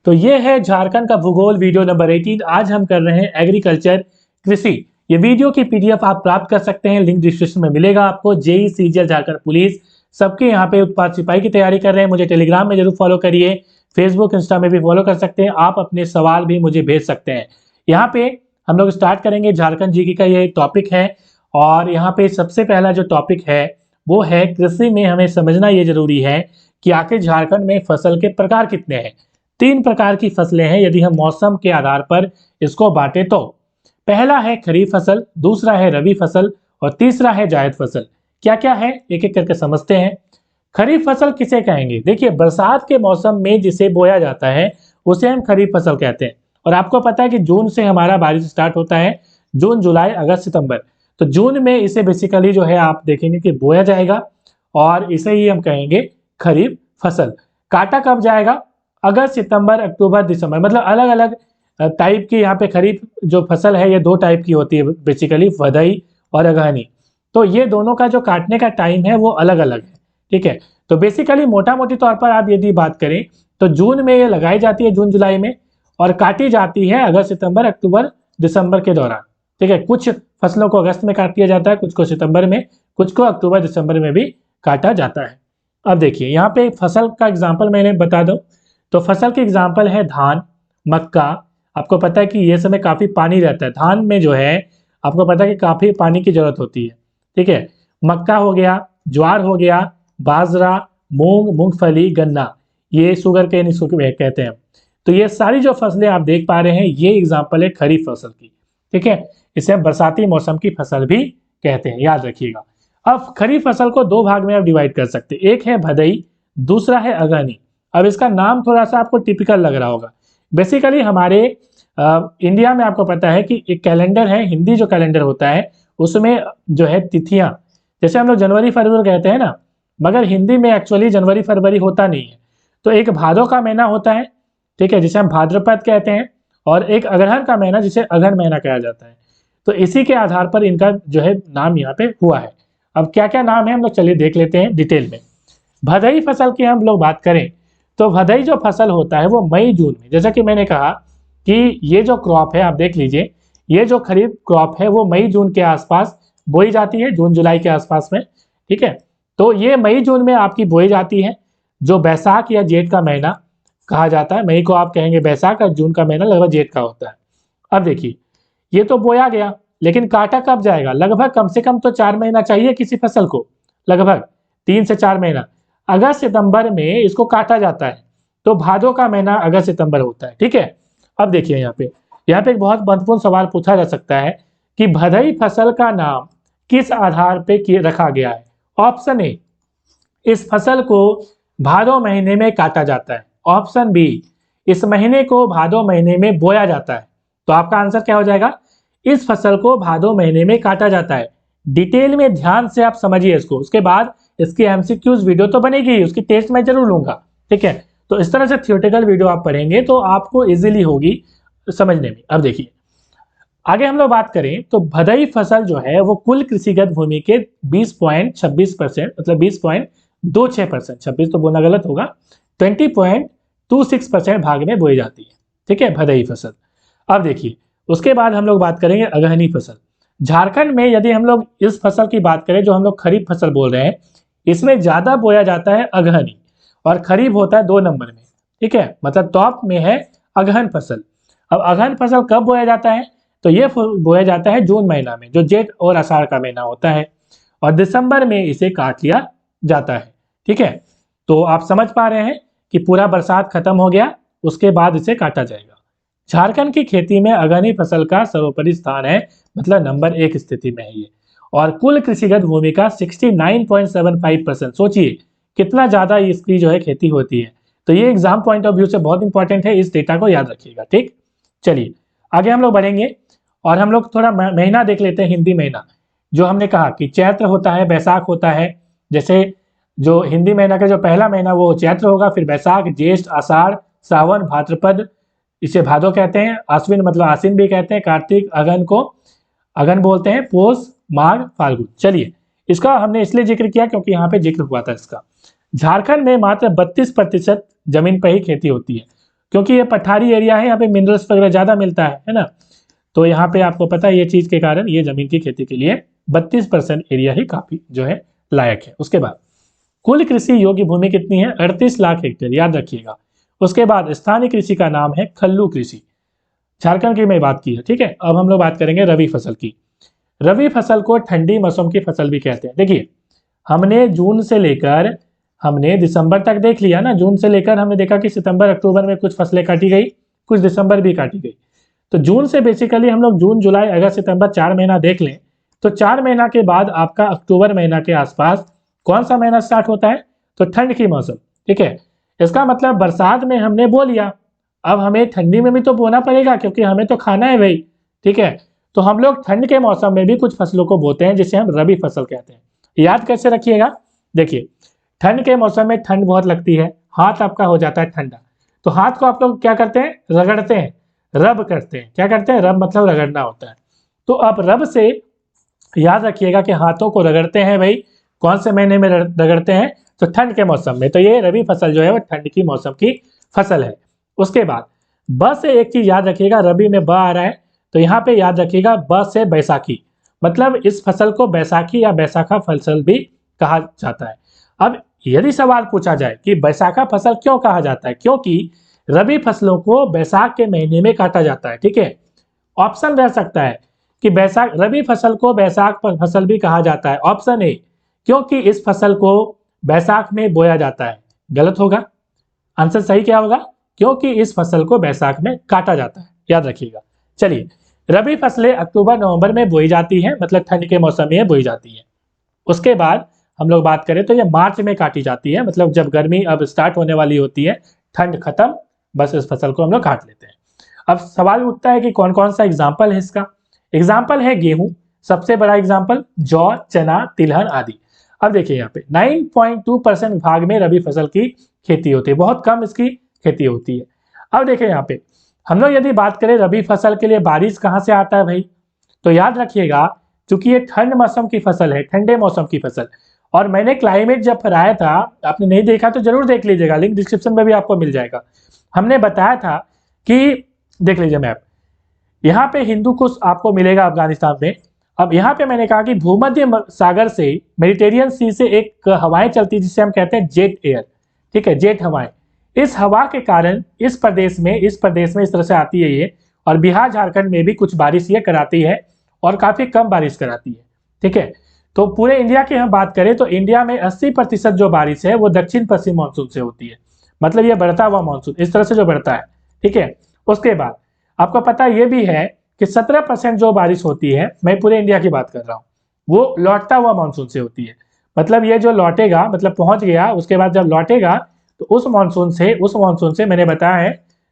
तो ये है झारखंड का भूगोल वीडियो नंबर 18। आज हम कर रहे हैं एग्रीकल्चर कृषि। ये वीडियो की पीडीएफ आप प्राप्त कर सकते हैं, लिंक डिस्क्रिप्शन में मिलेगा आपको। जेई सीजीएल झारखंड पुलिस सबके यहाँ पे उत्पाद सिपाही की तैयारी कर रहे हैं। मुझे टेलीग्राम में जरूर फॉलो करिए, फेसबुक इंस्टा में भी फॉलो कर सकते हैं। आप अपने सवाल भी मुझे भेज सकते हैं। यहाँ पे हम लोग स्टार्ट करेंगे, झारखंड जीके का ये टॉपिक है। और यहाँ पे सबसे पहला जो टॉपिक है वो है कृषि में हमें समझना ये जरूरी है कि आखिर झारखंड में फसल के प्रकार कितने हैं। 3 प्रकार की फसलें हैं यदि हम मौसम के आधार पर इसको बांटे तो। पहला है खरीफ फसल, दूसरा है रबी फसल और तीसरा है जायद फसल। क्या क्या है एक एक करके समझते हैं। खरीफ फसल किसे कहेंगे? देखिए, बरसात के मौसम में जिसे बोया जाता है उसे हम खरीफ फसल कहते हैं। और आपको पता है कि जून से हमारा बारिश स्टार्ट होता है, जून जुलाई अगस्त सितंबर। तो जून में इसे बेसिकली जो है आप देखेंगे कि बोया जाएगा और इसे ही हम कहेंगे खरीफ फसल। काटा कब जाएगा? अगस्त सितंबर अक्टूबर दिसंबर, मतलब अलग अलग टाइप की यहाँ पे खरीफ जो फसल है ये 2 टाइप की होती है बेसिकली, वधई और अगहनी। तो ये दोनों का जो काटने का टाइम है वो अलग अलग है, ठीक है। तो बेसिकली मोटा मोटी तौर पर आप यदि बात करें तो जून में ये लगाई जाती है, जून जुलाई में, और काटी जाती है अगस्त सितंबर अक्टूबर दिसंबर के दौरान, ठीक है। कुछ फसलों को अगस्त में काट दिया जाता है, कुछ को सितंबर में, कुछ को अक्टूबर दिसंबर में भी काटा जाता है। अब देखिए यहाँ पे फसल का एग्जाम्पल मैंने बता दूं तो फसल के एग्जाम्पल है धान, मक्का। आपको पता है कि ये समय काफी पानी रहता है, धान में जो है आपको पता है कि काफी पानी की जरूरत होती है, ठीक है। मक्का हो गया, ज्वार हो गया, बाजरा, मूंग, मूंगफली, गन्ना, ये शुगर केन इसको कहते हैं। तो ये सारी जो फसलें आप देख पा रहे हैं ये एग्जाम्पल है खरीफ फसल की, ठीक है। इसे हम बरसाती मौसम की फसल भी कहते हैं, याद रखिएगा। अब खरीफ फसल को 2 भाग में आप डिवाइड कर सकते हैं, एक है भदई, दूसरा है अगहनी। अब इसका नाम थोड़ा सा आपको टिपिकल लग रहा होगा। बेसिकली हमारे इंडिया में आपको पता है कि एक कैलेंडर है, हिंदी जो कैलेंडर होता है उसमें जो है तिथियां, जैसे हम लोग जनवरी फरवरी कहते हैं ना, मगर हिंदी में एक्चुअली जनवरी फरवरी होता नहीं है। तो एक भादो का महीना होता है, ठीक है, जिसे हम भाद्रपद कहते हैं, और एक अगहन का महीना जिसे अगहन महीना कहा जाता है। तो इसी के आधार पर इनका जो है नाम यहाँ पे हुआ है। अब क्या क्या नाम है हम लोग चलिए देख लेते हैं डिटेल में। भदई फसल की हम लोग बात करें तो भदई जो फसल होता है वो मई जून में, जैसा कि मैंने कहा कि ये जो क्रॉप है आप देख लीजिए, ये जो खरीफ क्रॉप है वो मई जून के आसपास बोई जाती है, जून जुलाई के आसपास में, ठीक है। तो ये मई जून में आपकी बोई जाती है। जो बैसाख या जेठ का महीना कहा जाता है, मई को आप कहेंगे बैसाख और जून का महीना लगभग जेठ का होता है। अब देखिए ये तो बोया गया, लेकिन काटा कब जाएगा? लगभग कम से कम तो 4 महीना चाहिए किसी फसल को, लगभग 3 से 4 महीना। अगस्त सितंबर में इसको काटा जाता है, तो भादों का महीना अगस्त सितंबर होता है, ठीक है। अब देखिए यहाँ पे एक बहुत महत्वपूर्ण सवाल पूछा जा सकता है कि भदई फसल का नाम किस आधार पे रखा गया है। ऑप्शन ए, इस फसल को भादो महीने में काटा जाता है। ऑप्शन बी, इस महीने को भादो महीने में बोया जाता है। तो आपका आंसर क्या हो जाएगा? इस फसल को भादो महीने में काटा जाता है। डिटेल में ध्यान से आप समझिए इसको, उसके बाद इसकी एमसीक्यूज वीडियो तो बनेगी, उसकी टेस्ट मैं जरूर लूंगा, ठीक है। तो इस तरह से थियोरेटिकल वीडियो आप पढ़ेंगे तो आपको इजीली होगी समझने में। अब देखिए आगे हम लोग बात करें तो भदई फसल जो है वो कुल कृषिगत भूमि के 20.26%, मतलब 20.26%, 26 तो बोलना गलत होगा, 20.26% भाग में बोई जाती है, ठीक है, भदई फसल। अब देखिए उसके बाद हम लोग बात करेंगे अगहनी फसल। झारखंड में यदि हम लोग इस फसल की बात करें जो हम लोग खरीफ फसल बोल रहे हैं, इसमें ज्यादा बोया जाता है अगहनी, और खरीफ होता है 2 नंबर में, ठीक है, मतलब टॉप में है अगहन फसल। अब अगहन फसल कब बोया जाता है? तो ये बोया जाता है जून महीना में, जो जेठ और आषाढ़ का महीना होता है, और दिसंबर में इसे काट लिया जाता है, ठीक है। तो आप समझ पा रहे हैं कि पूरा बरसात खत्म हो गया, उसके बाद इसे काटा जाएगा। झारखंड की खेती में अगहनी फसल का सर्वोपरि स्थान है, मतलब नंबर 1 स्थिति में है ये, और कुल कृषिगत भूमि का 69.75%। सोचिए कितना ज्यादा इसकी जो है खेती होती है। तो ये एग्जाम पॉइंट ऑफ व्यू से बहुत इंपॉर्टेंट है, इस डेटा को याद रखिएगा, ठीक। चलिए आगे हम लोग बढ़ेंगे और हम लोग थोड़ा महीना देख लेते हैं, हिंदी महीना। जो हमने कहा कि चैत्र होता है, बैसाख होता है, जैसे जो हिंदी महीना का जो पहला महीना वो चैत्र होगा, फिर बैसाख, ज्येष्ठ, आषाढ़, सावन, भाद्रपद, इसे भादो कहते हैं, आश्विन मतलब आश्विन भी कहते हैं, कार्तिक, अगहन को अगहन बोलते हैं, पोष, माघ, फाल्गुन। चलिए इसका हमने इसलिए जिक्र किया क्योंकि यहाँ पे जिक्र हुआ था इसका। झारखंड में मात्र 32% जमीन पर ही खेती होती है। क्योंकि ये पठारी एरिया है, यहाँ पे मिनरल्स वगैरह ज़्यादा मिलता है ना। तो यहाँ पे आपको पता है ये चीज़ के कारण ये ज़मीन की खेती के लिए 32% एरिया ही काफ़ी जो है लायक है। उसके बाद कुल कृषि योग्य भूमि कितनी है? 38 लाख हेक्टेयर, याद रखिएगा। उसके बाद स्थानीय कृषि का नाम है खल्लू कृषि, झारखंड की मैं बात की है, ठीक है। अब हम लोग बात करेंगे रबी फसल की। रबी फसल को ठंडी मौसम की फसल भी कहते हैं। देखिए हमने जून से लेकर हमने दिसंबर तक देख लिया ना, जून से लेकर हमने देखा कि सितंबर अक्टूबर में कुछ फसलें काटी गई, कुछ दिसंबर भी काटी गई। तो जून से बेसिकली हम लोग जून जुलाई अगस्त सितंबर 4 महीना देख लें तो 4 महीना के बाद आपका अक्टूबर महीना के आसपास कौन सा महीना स्टार्ट होता है? तो ठंड की मौसम, ठीक है। इसका मतलब बरसात में हमने बो लिया, अब हमें ठंडी में भी तो बोना पड़ेगा क्योंकि हमें तो खाना है भाई, ठीक है। तो हम लोग ठंड के मौसम में भी कुछ फसलों को बोते हैं जिसे हम रबी फसल कहते हैं। याद कैसे रखिएगा? देखिए ठंड के मौसम में ठंड बहुत लगती है, हाथ आपका हो जाता है ठंडा, तो हाथ को आप लोग क्या करते हैं? रगड़ते हैं, रब करते हैं। क्या करते हैं? रब मतलब रगड़ना होता है। तो आप रब से याद रखिएगा कि हाथों को रगड़ते हैं भाई, कौन से महीने में रगड़ते हैं? तो ठंड के मौसम में। तो ये रबी फसल जो है वो ठंड की मौसम की फसल है। उसके बाद ब से एक चीज याद रखिएगा, रबी में ब आ रहा है तो यहाँ पे याद रखिएगा ब से बैसाखी, मतलब इस फसल को बैसाखी या बैसाखा फसल भी कहा जाता है। अब यदि सवाल पूछा जाए कि बैसाखा फसल क्यों कहा जाता है, क्योंकि रबी फसलों को बैसाख के महीने में काटा जाता है, ठीक है। ऑप्शन रह सकता है कि बैसाख रबी फसल को बैसाख फसल भी कहा जाता है। ऑप्शन ए, क्योंकि इस फसल को बैसाख में बोया जाता है, गलत होगा। आंसर सही क्या होगा? क्योंकि इस फसल को बैसाख में काटा जाता है, याद रखिएगा। चलिए रबी फसलें अक्टूबर नवंबर में बोई जाती हैं, मतलब ठंड के मौसम में बोई जाती है। उसके बाद हम लोग बात करें तो ये मार्च में काटी जाती है, मतलब जब गर्मी अब स्टार्ट होने वाली होती है, ठंड खत्म, बस इस फसल को हम लोग काट लेते हैं। अब सवाल उठता है कि कौन कौन सा एग्जाम्पल है इसका। एग्जाम्पल है गेहूं, सबसे बड़ा एग्जाम्पल, जौ, चना, तिलहन आदि। अब देखिए यहाँ पे 9.2% भाग में रबी फसल की खेती होती है, बहुत कम इसकी खेती होती है। अब देखिए यहाँ पे हम लोग यदि बात करें रबी फसल के लिए बारिश कहाँ से आता है भाई, तो याद रखिएगा चूंकि ये ठंड मौसम की फसल है, ठंडे मौसम की फसल, और मैंने क्लाइमेट जब पढ़ाया था, आपने नहीं देखा तो जरूर देख लीजिएगा, लिंक डिस्क्रिप्शन में भी आपको मिल जाएगा। हमने बताया था कि देख लीजिए मैप, यहाँ पे हिंदू कुश आपको मिलेगा अफगानिस्तान में। अब यहाँ पे मैंने कहा कि भूमध्य सागर से, मेडिटेरियन सी से एक हवाएं चलती है जिसे हम कहते हैं जेट एयर, ठीक है, जेट हवाएं। इस हवा के कारण इस प्रदेश में इस तरह से आती है ये, और बिहार झारखंड में भी कुछ बारिश ये कराती है और काफी कम बारिश कराती है, ठीक है। तो पूरे इंडिया की हम बात करें तो इंडिया में 80% जो बारिश है वो दक्षिण पश्चिम मानसून से होती है, मतलब ये बढ़ता हुआ मानसून इस तरह से जो बढ़ता है, ठीक है। उसके बाद आपको पता ये भी है कि 17% जो बारिश होती है, मैं पूरे इंडिया की बात कर रहा हूँ, वो लौटता हुआ मानसून से होती है। मतलब ये जो लौटेगा, मतलब पहुंच गया, उसके बाद जब लौटेगा तो उस मानसून से मैंने बताया है,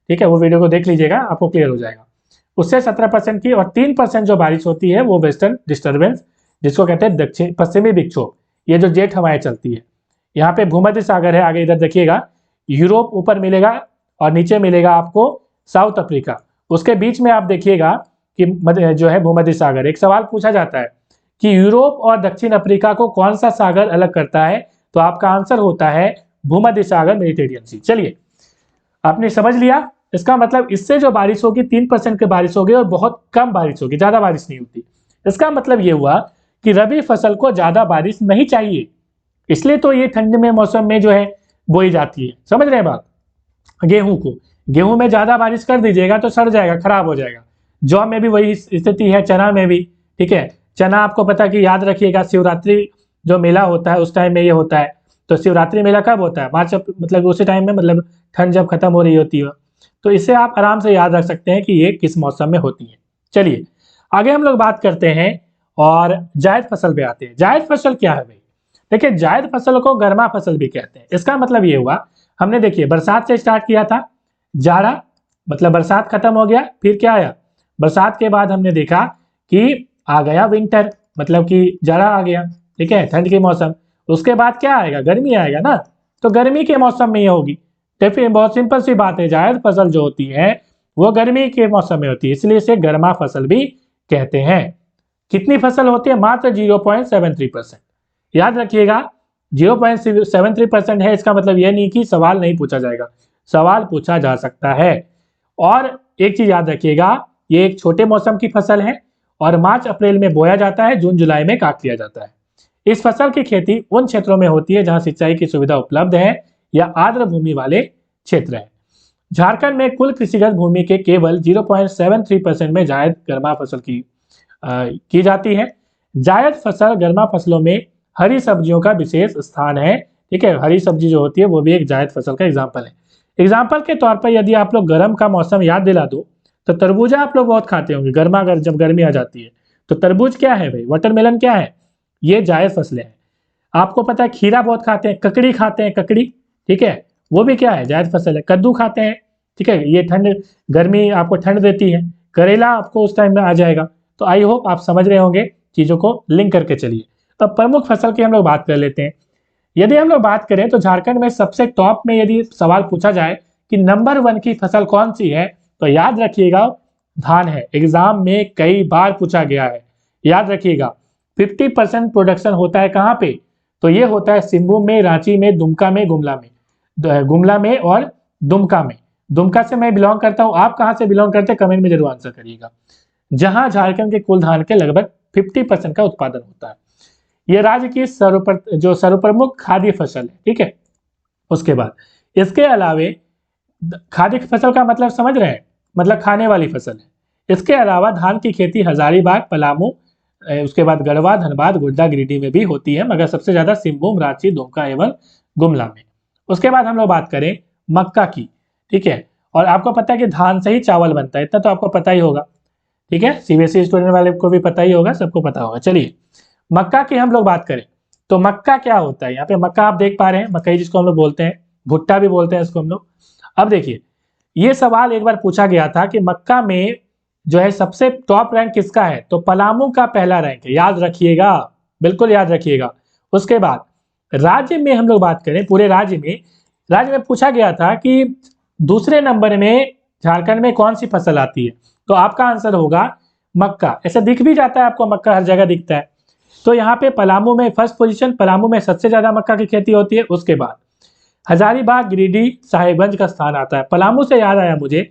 ठीक है, वो वीडियो को देख लीजिएगा, आपको क्लियर हो जाएगा। उससे 17% की, और 3% जो बारिश होती है वो वेस्टर्न डिस्टर्बेंस, जिसको कहते हैं दक्षिण पश्चिमी विक्षोभ, ये जो जेट हवाएं चलती है। यहाँ पे भूमध्य सागर है, आगे इधर देखिएगा, यूरोप ऊपर मिलेगा और नीचे मिलेगा आपको साउथ अफ्रीका, उसके बीच में आप देखिएगा कि जो है भूमध्य सागर। एक सवाल पूछा जाता है कि यूरोप और दक्षिण अफ्रीका को कौन सा सागर अलग करता है, तो आपका आंसर होता है भूमध्य सागर, मेडिटेरियन सी। चलिए आपने समझ लिया, इसका मतलब इससे जो बारिश होगी 3% की बारिश होगी और बहुत कम बारिश होगी, ज्यादा बारिश नहीं होती। इसका मतलब ये हुआ कि रबी फसल को ज्यादा बारिश नहीं चाहिए, इसलिए तो ये ठंड में मौसम में जो है बोई जाती है। समझ रहे हैं बात? गेहूं में ज्यादा बारिश कर दीजिएगा तो सड़ जाएगा, खराब हो जाएगा। जौ में भी वही स्थिति है, चना में भी, ठीक है। चना आपको पता कि याद रखिएगा शिवरात्रि जो मेला होता है उस टाइम में ये होता है। तो शिवरात्रि मेला कब होता है? मार्च, मतलब उसी टाइम में, मतलब ठंड जब खत्म हो रही होती है। तो इसे आप आराम से याद रख सकते हैं कि ये किस मौसम में होती है। चलिए आगे हम लोग बात करते हैं और जायद फसल पे आते हैं। जायद फसल क्या है भाई? देखिए जायद फसल को गर्मा फसल भी कहते हैं। इसका मतलब ये हुआ, हमने देखिए बरसात से स्टार्ट किया था, जाड़ा, मतलब बरसात खत्म हो गया, फिर क्या आया? बरसात के बाद हमने देखा कि आ गया विंटर, मतलब कि जाड़ा आ गया, ठीक है, ठंड के मौसम। उसके बाद क्या आएगा? गर्मी आएगा ना, तो गर्मी के मौसम में ये होगी। तो फिर बहुत सिंपल सी बात है, जायद फसल जो होती है वो गर्मी के मौसम में होती है, इसलिए इसे गर्मा फसल भी कहते हैं। कितनी फसल होती है? मात्र 0.73%। याद रखिएगा 0.73% है, इसका मतलब यह नहीं कि सवाल नहीं पूछा जाएगा, सवाल पूछा जा सकता है। और एक चीज याद रखिएगा, ये एक छोटे मौसम की फसल है और मार्च अप्रैल में बोया जाता है, जून जुलाई में काट लिया जाता है। इस फसल की खेती उन क्षेत्रों में होती है जहां सिंचाई की सुविधा उपलब्ध है या आर्द्र भूमि वाले क्षेत्र है। झारखंड में कुल कृषिगत भूमि के केवल 0.73% में जायद गर्मा फसल की जाती है। जायद फसल गर्मा फसलों में हरी सब्जियों का विशेष स्थान है। ठीक है, हरी सब्जी जो होती है वो भी एक जायद फसल का एग्जाम्पल है। एग्जाम्पल के तौर पर यदि आप लोग गर्म का मौसम याद दिला दो तो तरबूजा आप लोग बहुत खाते होंगे, जब गर्मी आ जाती है तो तरबूज क्या है भाई, वाटरमेलन क्या है, ये जायद फसलें हैं। आपको पता है खीरा बहुत खाते हैं, ककड़ी खाते हैं, ककड़ी, ठीक है, वो भी क्या है, जायद फसल है। कद्दू खाते हैं, ठीक है, ये ठंड, गर्मी आपको ठंड देती है। करेला आपको उस टाइम में आ जाएगा। तो आई होप आप समझ रहे होंगे, चीजों को लिंक करके चलिए। तो प्रमुख फसल की हम लोग बात कर लेते हैं। यदि हम लोग बात करें तो झारखंड में सबसे टॉप में यदि सवाल पूछा जाए कि नंबर 1 की फसल कौन सी है, तो याद रखिएगा धान है। एग्जाम में कई बार पूछा गया है, याद रखिएगा। 50% प्रोडक्शन होता है कहाँ पे, तो ये होता है सिंहभूम में, रांची में, दुमका में, गुमला में और दुमका में। दुमका से मैं बिलोंग करता हूं, आप कहां से बिलोंग करते हैं कमेंट में जरूर आंसर करिएगा। जहां झारखंड के कुल धान के लगभग 50% का उत्पादन होता है। यह राज्य की सर्वप्रमुख खाद्य फसल है। ठीक है, उसके बाद इसके अलावे खाद्य फसल का मतलब समझ रहे हैं, मतलब खाने वाली फसल है। इसके अलावा धान की खेती हजारीबाग, पलामू, उसके बाद गढ़वा, धनबाद, गोड्डा, गिरिडीह में भी होती है, मगर सबसे ज्यादा सिंहभूम, रांची, दुमका एवं गुमला में। उसके बाद हम लोग बात करें मक्का की। ठीक है, और आपको पता है कि धान से ही चावल बनता है, इतना तो आपको पता ही होगा। ठीक है, सीबीएसई स्टूडेंट वाले को भी पता ही होगा, सबको पता होगा। चलिए मक्का की हम लोग बात करें तो मक्का क्या होता है। यहाँ पे मक्का आप देख पा रहे हैं, मकई जिसको हम लोग बोलते हैं, भुट्टा भी बोलते हैं इसको हम लोग। अब देखिए, ये सवाल एक बार पूछा गया था कि मक्का में जो है सबसे टॉप रैंक किसका है, तो पलामू का पहला रैंक है, याद रखिएगा, बिल्कुल याद रखिएगा। उसके बाद राज्य में हम लोग बात करें, पूरे राज्य में पूछा गया था कि दूसरे नंबर में झारखंड में कौन सी फसल आती है, तो आपका आंसर होगा मक्का। ऐसा दिख भी जाता है आपको, मक्का हर जगह दिखता है। तो यहाँ पे पलामू में फर्स्ट पोजीशन, पलामू में सबसे ज्यादा मक्का की खेती होती है। उसके बाद हजारीबाग, गिरिडीह, साहिबगंज का स्थान आता है। पलामू से याद आया मुझे,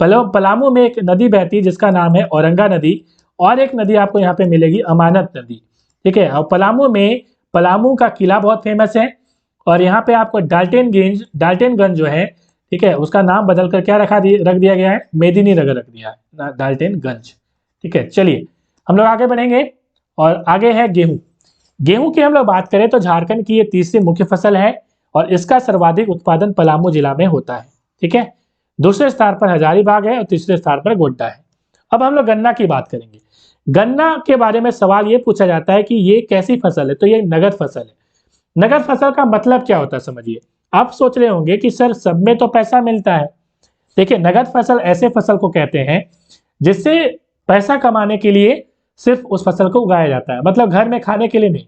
पलामू में एक नदी बहती है जिसका नाम है औरंगा नदी, और एक नदी आपको यहाँ पे मिलेगी अमानत नदी। ठीक है, और पलामू का किला बहुत फेमस है, और यहाँ पे आपको डाल्टनगंज जो है, ठीक है, उसका नाम बदल कर क्या रख दिया गया है, मेदिनीनगर रख दिया है, डाल्टनगंज। ठीक है, चलिए हम लोग आगे बढ़ेंगे, और आगे है गेहूं। गेहूं की हम लोग बात करें तो झारखंड की ये तीसरी मुख्य फसल है, और इसका सर्वाधिक उत्पादन पलामू जिला में होता है। ठीक है, दूसरे स्थान पर हजारीबाग है और तीसरे स्थान पर गोड्डा है। अब हम लोग गन्ना की बात करेंगे। गन्ना के बारे में सवाल ये पूछा जाता है कि ये कैसी फसल है, तो ये नगद फसल है। नगद फसल का मतलब क्या होता है समझिए। आप सोच रहे होंगे कि सर सब में तो पैसा मिलता है। देखिए, नगद फसल ऐसे फसल को कहते हैं जिससे पैसा कमाने के लिए सिर्फ उस फसल को उगाया जाता है, मतलब घर में खाने के लिए नहीं।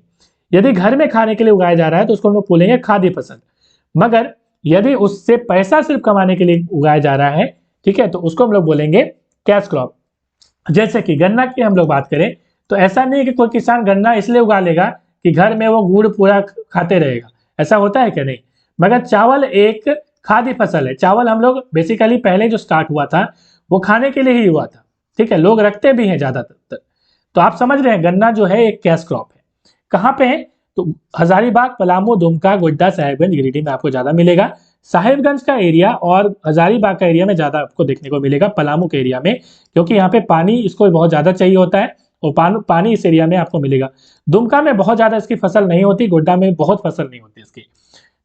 यदि घर में खाने के लिए उगाया जा रहा है तो उसको हम लोग बोलेंगे खाद्य फसल। मगर यदि उससे पैसा सिर्फ कमाने के लिए उगाया जा रहा है, ठीक है, तो उसको हम लोग बोलेंगे कैश क्रॉप। जैसे कि गन्ना की हम लोग बात करें तो ऐसा नहीं है कि कोई किसान गन्ना इसलिए उगा लेगा कि घर में वो गुड़ पूरा खाते रहेगा, ऐसा होता है क्या, नहीं। मगर चावल एक खाद्य फसल है। चावल हम लोग बेसिकली पहले जो स्टार्ट हुआ था वो खाने के लिए ही हुआ था। ठीक है, लोग रखते भी हैं ज्यादातर। तो आप समझ रहे हैं गन्ना जो है एक कैश क्रॉप है। कहाँ पे है, तो हजारीबाग, पलामू, दुमका, गोड्डा, साहिबगंज, गिरिडीह में आपको ज्यादा मिलेगा। साहिबगंज का एरिया और हजारीबाग का एरिया में ज्यादा आपको देखने को मिलेगा, पलामू के एरिया में, क्योंकि यहाँ पे पानी इसको बहुत ज्यादा चाहिए होता है, और पानी इस एरिया में आपको मिलेगा। दुमका में बहुत ज्यादा इसकी फसल नहीं होती, गोड्डा में बहुत फसल नहीं होती इसकी।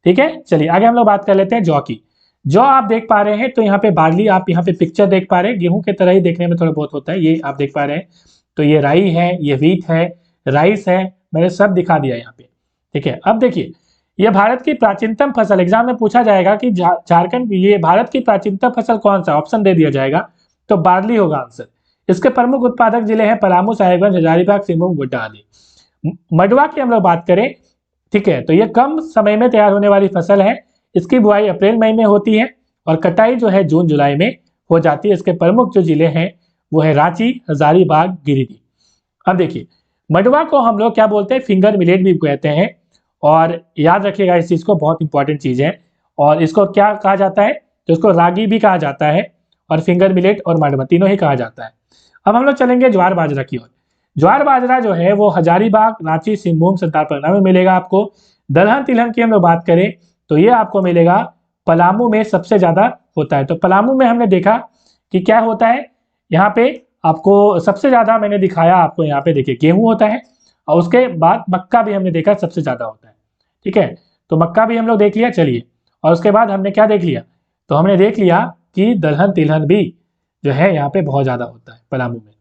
ठीक है, चलिए आगे हम लोग बात कर लेते हैं जौ की। जौ आप देख पा रहे हैं तो यहाँ पे बार्ली, आप यहाँ पे पिक्चर देख पा रहे हैं, गेहूं के तरह ही देखने में थोड़ा बहुत होता है, ये आप देख पा रहे हैं। तो ये राई है, ये व्हीट है, राइस है, मैंने सब दिखा दिया यहाँ पे। ठीक है, अब देखिए, ये भारत की प्राचीनतम फसल, एग्जाम में पूछा जाएगा कि झारखंड, ये भारत की प्राचीनतम फसल कौन सा, ऑप्शन दे दिया जाएगा तो बार्ली होगा आंसर। इसके प्रमुख उत्पादक जिले हैं पलामू, साहिबगंज, हजारीबाग, सिंहभूम, गोड्डा आदि। मडवा की हम लोग बात करें, ठीक है, तो ये कम समय में तैयार होने वाली फसल है। इसकी बुआई अप्रैल मई में होती है और कटाई जो है जून जुलाई में हो जाती है। इसके प्रमुख जो जिले हैं वो है रांची, हजारीबाग, गिरिडीह। अब देखिए, मडवा को हम लोग क्या बोलते हैं, फिंगर मिलेट भी कहते हैं, और याद रखिएगा इस चीज को, बहुत इंपॉर्टेंट चीज है। और इसको क्या कहा जाता है, तो उसको रागी भी कहा जाता है और फिंगर मिलेट और मांडवा तीनों ही कहा जाता है। अब हम लोग चलेंगे ज्वार बाजरा की ओर। ज्वार बाजरा जो है वो हजारीबाग, रांची, सिंहभूम, संथाल परगना में मिलेगा आपको। दलहन तिलहन की हम लोग बात करें तो ये आपको मिलेगा पलामू में सबसे ज्यादा होता है। तो पलामू में हमने देखा कि क्या होता है, यहाँ पे आपको सबसे ज्यादा मैंने दिखाया आपको, यहाँ पे देखिए गेहूं होता है और उसके बाद मक्का भी हमने देखा सबसे ज्यादा होता है। ठीक है, तो मक्का भी हम लोग देख लिया। चलिए, और उसके बाद हमने क्या देख लिया, तो हमने देख लिया कि दलहन तिलहन भी जो है यहाँ पे बहुत ज्यादा होता है पलामू में।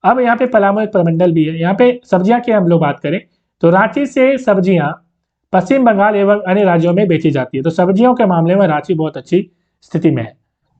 अब यहाँ पे पलामू एक प्रमंडल भी है। यहाँ पे सब्जियां की हम लोग बात करें तो रांची से सब्जियां पश्चिम बंगाल एवं अन्य राज्यों में बेची जाती है। तो सब्जियों के मामले में रांची बहुत अच्छी स्थिति में है।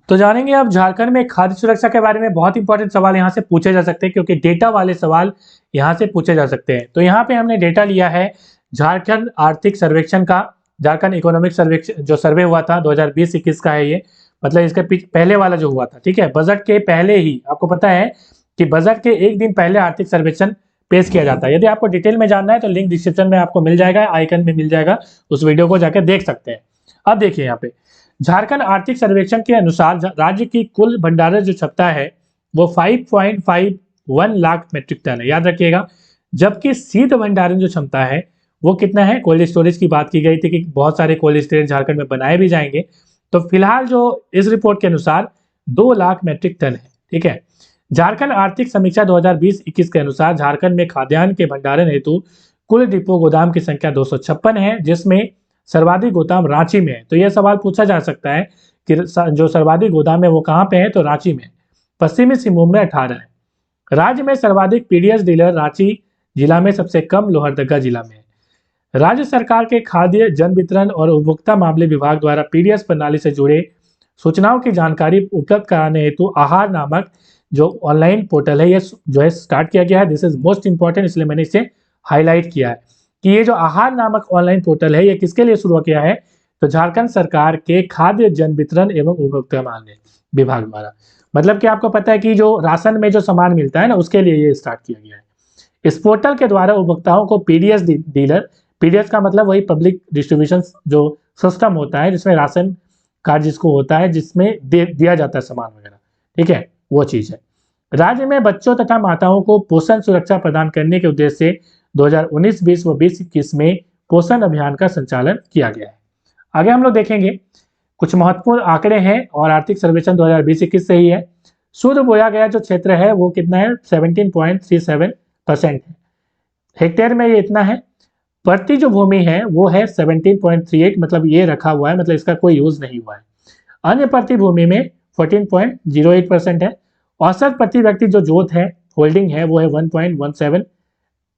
तो जानेंगे अब झारखंड में खाद्य सुरक्षा के बारे में। बहुत इंपॉर्टेंट सवाल यहाँ से पूछे जा सकते हैं क्योंकि डेटा वाले सवाल यहाँ से पूछे जा सकते हैं। तो यहाँ पे हमने डेटा लिया है झारखंड आर्थिक सर्वेक्षण का, झारखंड इकोनॉमिक सर्वेक्षण जो सर्वे हुआ था 2020-21 का है ये, मतलब इसके पहले वाला जो हुआ था। ठीक है, बजट के पहले ही आपको पता है कि बजट के एक दिन पहले आर्थिक सर्वेक्षण पेश किया जाता है। यदि आपको डिटेल में जानना है तो लिंक डिस्क्रिप्शन में आपको मिल जाएगा, आइकन में मिल जाएगा, उस वीडियो को जाकर देख सकते हैं। अब देखिए यहाँ पे झारखंड आर्थिक सर्वेक्षण के अनुसार राज्य की कुल भंडारण जो क्षमता है वो 5.51 लाख मीट्रिक टन है, याद रखिएगा। जबकि शीत भंडारण जो क्षमता है वो कितना है, कोल्ड स्टोरेज की बात की गई थी कि बहुत सारे कोल्ड स्टोरेज झारखंड में बनाए भी जाएंगे। तो फिलहाल जो इस रिपोर्ट के अनुसार 2 लाख मीट्रिक टन है। ठीक है, झारखंड आर्थिक समीक्षा 2020-21 के अनुसार झारखंड में खाद्यान्न के भंडारण हेतु कुल डिपो गोदाम की संख्या 256 है, जिसमें सर्वाधिक गोदाम रांची में है। तो यह सवाल पूछा जा सकता है कि जो सर्वाधिक गोदाम है वो कहाँ पे है, तो रांची में। पश्चिमी सिंहभूम में 18 है। राज्य में सर्वाधिक पीडीएस डीलर रांची जिला में, सबसे कम लोहरदगा जिला में है। राज्य सरकार के खाद्य जन वितरण और उपभोक्ता मामले विभाग द्वारा पीडीएस प्रणाली से जुड़े सूचनाओं की जानकारी उपलब्ध कराने हेतु आहार नामक जो ऑनलाइन पोर्टल है ये जो है स्टार्ट किया गया है। दिस इज मोस्ट इंपॉर्टेंट, इसलिए मैंने इसे हाईलाइट किया है कि ये जो आहार नामक ऑनलाइन पोर्टल है ये किसके लिए शुरू किया है, तो झारखंड सरकार के खाद्य जन वितरण एवं उपभोक्ता मामले विभाग द्वारा। मतलब कि आपको पता है कि जो राशन में जो सामान मिलता है ना उसके लिए ये स्टार्ट किया गया है। इस पोर्टल के द्वारा उपभोक्ताओं को पीडीएस डीलर, पीडीएस का मतलब वही पब्लिक डिस्ट्रीब्यूशन जो सिस्टम होता है जिसमें राशन कार्ड जिसको होता है, जिसमें दिया जाता है सामान वगैरह, ठीक है, वो चीज है। राज्य में बच्चों तथा माताओं को पोषण सुरक्षा प्रदान करने के उद्देश्य से 2019-20 व 20-21 में पोषण अभियान का संचालन किया गया है। आगे हम लोग देखेंगे कुछ महत्वपूर्ण आंकड़े हैं और आर्थिक सर्वेक्षण 2020-21 से ही है। शुद्ध बोया गया जो क्षेत्र है वो कितना है, 17.37% है। हेक्टेयर में ये इतना है। प्रति जो भूमि है वो है 17.38, मतलब ये रखा हुआ है, मतलब इसका कोई यूज नहीं हुआ है। अन्य प्रति भूमि में 14.08% है। औसत प्रति व्यक्ति जो जोत है, होल्डिंग है, वो है 1.17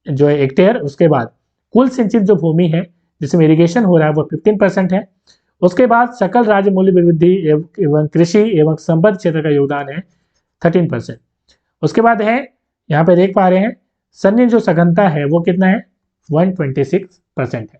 जो है हेक्टेयर। उसके बाद कुल सिंचित जो भूमि है जिसमें इरिगेशन हो रहा है वो 15% है। उसके बाद सकल राज्य मूल्य वृद्धि एवं कृषि एवं संबद्ध क्षेत्र का योगदान है 13%। उसके बाद है, यहाँ पे देख पा रहे हैं, सन्नी जो सघनता है वो कितना है, 126% है।